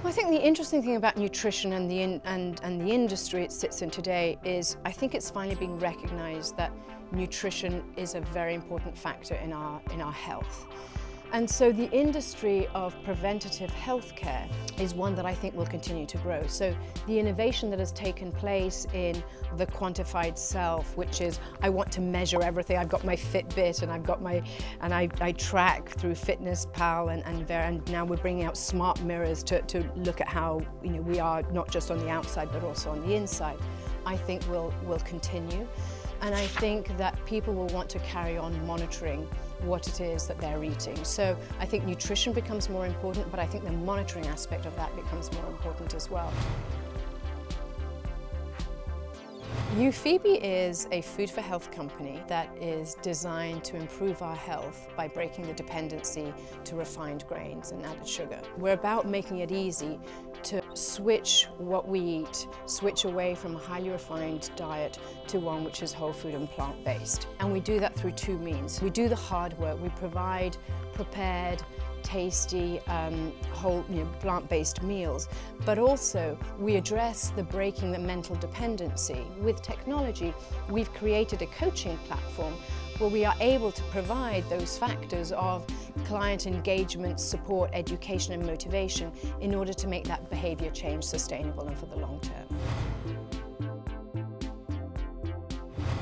Well, I think the interesting thing about nutrition and the industry it sits in today is I think it's finally being recognised that nutrition is a very important factor in our health. And so the industry of preventative healthcare is one that I think will continue to grow. So the innovation that has taken place in the quantified self, which is I want to measure everything. I've got my Fitbit and I've got I track through FitnessPal and now we're bringing out smart mirrors to look at how we are not just on the outside but also on the inside. I think will continue. And I think that people will want to carry on monitoring what it is that they're eating. So I think nutrition becomes more important, but I think the monitoring aspect of that becomes more important as well. Euphebe is a food for health company that is designed to improve our health by breaking the dependency to refined grains and added sugar. We're about making it easy to switch what we eat, switch away from a highly refined diet to one which is whole food and plant-based. And we do that through two means. We do the hard work. We provide prepared, tasty, whole, plant-based meals, but also we address the breaking the mental dependency. With technology, we've created a coaching platform where we are able to provide those factors of client engagement, support, education and motivation in order to make that behavior change sustainable and for the long term.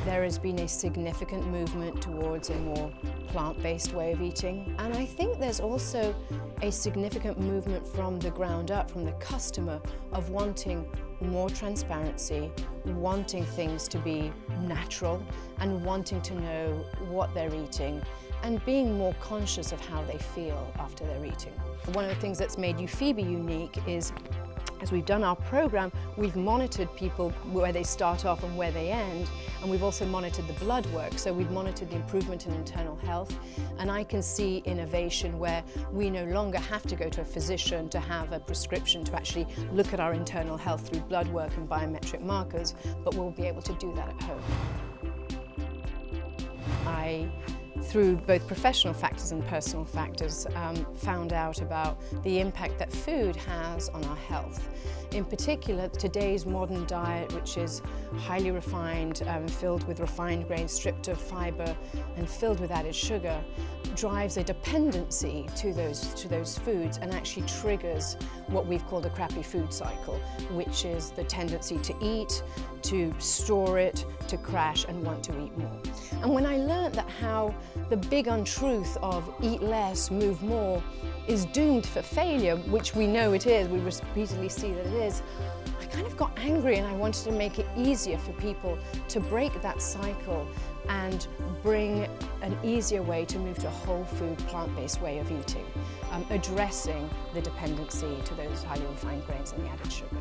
There has been a significant movement towards a more plant-based way of eating, and I think there's also a significant movement from the ground up, from the customer, of wanting more transparency, wanting things to be natural and wanting to know what they're eating and being more conscious of how they feel after they're eating. One of the things that's made Euphebe unique is, as we've done our program, we've monitored people where they start off and where they end, and we've also monitored the blood work. So we've monitored the improvement in internal health, and I can see innovation where we no longer have to go to a physician to have a prescription to actually look at our internal health through blood work and biometric markers, but we'll be able to do that at home. Through both professional factors and personal factors, found out about the impact that food has on our health. In particular, today's modern diet, which is highly refined, filled with refined grains, stripped of fibre and filled with added sugar, drives a dependency to those foods and actually triggers what we've called a crappy food cycle, which is the tendency to eat, to store it, to crash and want to eat more. And when I learned that how the big untruth of eat less, move more is doomed for failure, which we know it is, we repeatedly see that it is, I kind of got angry and I wanted to make it easier for people to break that cycle and bring an easier way to move to a whole food, plant-based way of eating, addressing the dependency to those highly refined grains and the added sugar.